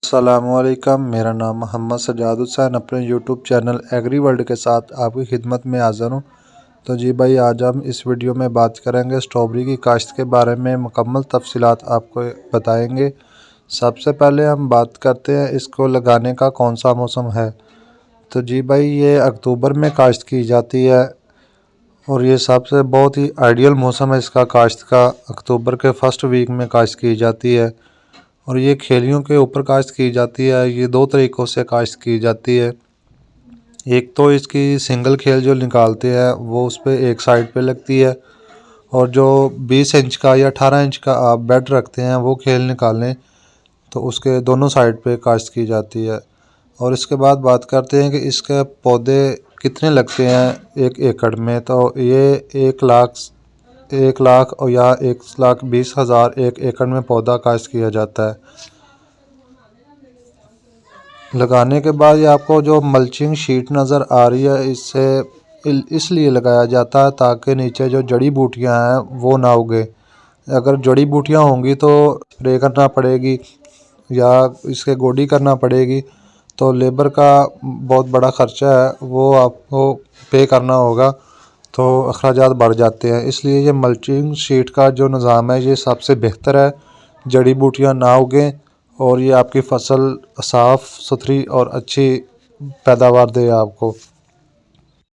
अस्सलामुअलैकुम, मेरा नाम मोहम्मद सज्जाद हुसैन अपने यूट्यूब चैनल एग्री वर्ल्ड के साथ आपकी खिदमत में हाज़िर हूँ। तो जी भाई, आज हम इस वीडियो में बात करेंगे स्ट्रॉबेरी की काश्त के बारे में। मुकम्मल तफसीलात आपको बताएंगे। सबसे पहले हम बात करते हैं इसको लगाने का कौन सा मौसम है। तो जी भाई, ये अक्टूबर में काश्त की जाती है और ये सबसे बहुत ही आइडियल मौसम है इसका काश्त का। अक्टूबर के फर्स्ट वीक में काश्त की जाती है और ये खेलियों के ऊपर काश्त की जाती है। ये दो तरीक़ों से काश्त की जाती है। एक तो इसकी सिंगल खेल जो निकालते हैं वो उस पर एक साइड पे लगती है, और जो 20 इंच का या 18 इंच का आप बेड रखते हैं वो खेल निकालें तो उसके दोनों साइड पे काश्त की जाती है। और इसके बाद बात करते हैं कि इसके पौधे कितने लगते हैं 1 एकड़ में। तो ये 1 लाख और या 1,20,000 1 एकड़ में पौधा काश्त किया जाता है। लगाने के बाद ये आपको जो मल्चिंग शीट नज़र आ रही है, इससे इसलिए लगाया जाता है ताकि नीचे जो जड़ी बूटियां हैं वो ना उगे। अगर जड़ी बूटियां होंगी तो स्प्रे करना पड़ेगी या इसके गोडी करना पड़ेगी, तो लेबर का बहुत बड़ा ख़र्चा है वो आपको पे करना होगा, तो अखराजात बढ़ जाते हैं। इसलिए ये मल्चिंग शीट का जो निज़ाम है ये सबसे बेहतर है। जड़ी बूटियां ना उगें और ये आपकी फसल साफ़ सुथरी और अच्छी पैदावार दे आपको।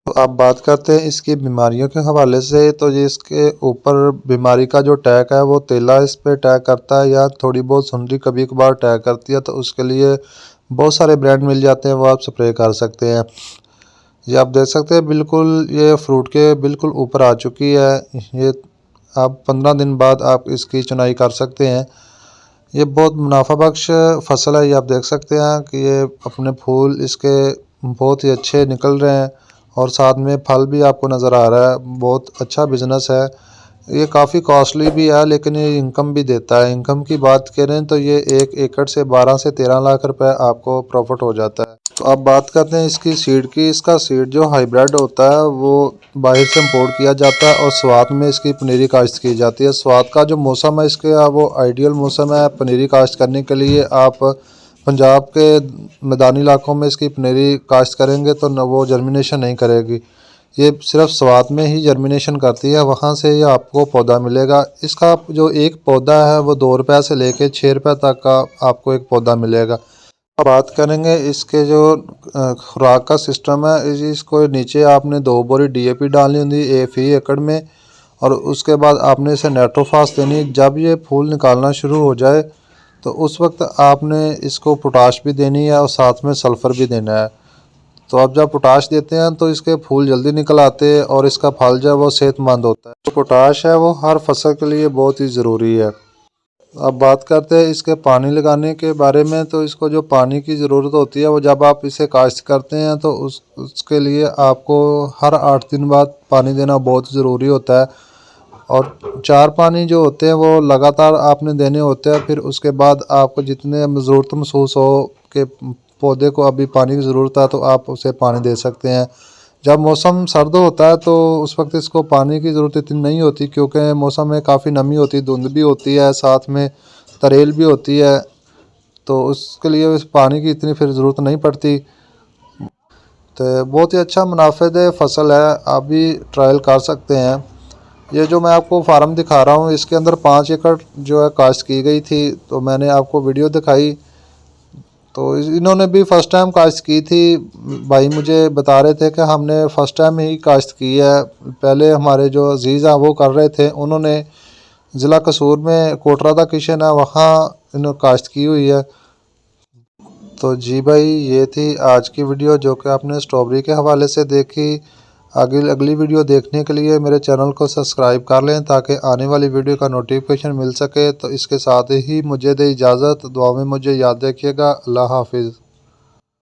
तो अब बात करते हैं इसकी बीमारियों के हवाले से। तो ये इसके ऊपर बीमारी का जो टैग है वो तेला इस पे टैग करता है या थोड़ी बहुत सुंडी कभी कभार टैग करती है, तो उसके लिए बहुत सारे ब्रांड मिल जाते हैं, वो आप स्प्रे कर सकते हैं। ये आप देख सकते हैं बिल्कुल ये फ्रूट के बिल्कुल ऊपर आ चुकी है। ये आप 15 दिन बाद आप इसकी चुनाई कर सकते हैं। ये बहुत मुनाफा बख्श फसल है। ये आप देख सकते हैं कि ये अपने फूल इसके बहुत ही अच्छे निकल रहे हैं और साथ में फल भी आपको नज़र आ रहा है। बहुत अच्छा बिज़नेस है। ये काफ़ी कॉस्टली भी है लेकिन ये इनकम भी देता है। इनकम की बात करें तो ये 1 एकड़ से 12 से 13 लाख रुपए आपको प्रॉफिट हो जाता है। तो अब बात करते हैं इसकी सीड की। इसका सीड जो हाइब्रिड होता है वो बाहर से इम्पोर्ट किया जाता है और स्वात में इसकी पनीरी काश्त की जाती है। स्वात का जो मौसम है इसके वो आइडियल मौसम है पनीरी काश्त करने के लिए। आप पंजाब के मैदानी इलाकों में इसकी पनीरी काश्त करेंगे तो न वो जर्मिनेशन नहीं करेगी। ये सिर्फ स्वात में ही जर्मिनेशन करती है, वहाँ से ये आपको पौधा मिलेगा। इसका जो एक पौधा है वो 2 रुपये से लेके 6 रुपये तक का आपको एक पौधा मिलेगा। अब बात करेंगे इसके जो खुराक का सिस्टम है। इसको नीचे आपने 2 बोरी DAP डालनी होती फी एकड़ में, और उसके बाद आपने इसे नाइट्रोफास देनी। जब ये फूल निकालना शुरू हो जाए तो उस वक्त आपने इसको पोटाश भी देनी है और साथ में सल्फ़र भी देना है। तो अब जब पोटाश देते हैं तो इसके फूल जल्दी निकल आते हैं और इसका फल जो है वो सेहतमंद होता है। जो पोटाश है वो हर फसल के लिए बहुत ही ज़रूरी है। अब बात करते हैं इसके पानी लगाने के बारे में। तो इसको जो पानी की ज़रूरत होती है वो जब आप इसे काश्त करते हैं तो उसके लिए आपको हर 8 दिन बाद पानी देना बहुत ज़रूरी होता है, और 4 पानी जो होते हैं वो लगातार आपने देने होते हैं। फिर उसके बाद आपको जितने ज़रूरत महसूस हो कि पौधे को अभी पानी की ज़रूरत है तो आप उसे पानी दे सकते हैं। जब मौसम सर्द होता है तो उस वक्त इसको पानी की ज़रूरत इतनी नहीं होती, क्योंकि मौसम में काफ़ी नमी होती है, धुंध भी होती है, साथ में तरेल भी होती है, तो उसके लिए पानी की इतनी फिर ज़रूरत नहीं पड़ती। तो बहुत ही अच्छा मुनाफेदह फसल है, आप भी ट्रायल कर सकते हैं। ये जो मैं आपको फार्म दिखा रहा हूँ इसके अंदर 5 एकड़ जो है काश्त की गई थी, तो मैंने आपको वीडियो दिखाई। तो इन्होंने भी फ़र्स्ट टाइम काश्त की थी। भाई मुझे बता रहे थे कि हमने फ़र्स्ट टाइम ही काश्त की है, पहले हमारे जो अजीज़ हैं वो कर रहे थे। उन्होंने ज़िला कसूर में कोटरादा किशन है वहाँ इन्होंने काश्त की हुई है। तो जी भाई, ये थी आज की वीडियो जो कि आपने स्ट्रॉबेरी के हवाले से देखी। आगे अगली वीडियो देखने के लिए मेरे चैनल को सब्सक्राइब कर लें ताकि आने वाली वीडियो का नोटिफिकेशन मिल सके। तो इसके साथ ही मुझे दे इजाज़त। दुआ में मुझे याद रखिएगा। अल्लाह हाफिज़।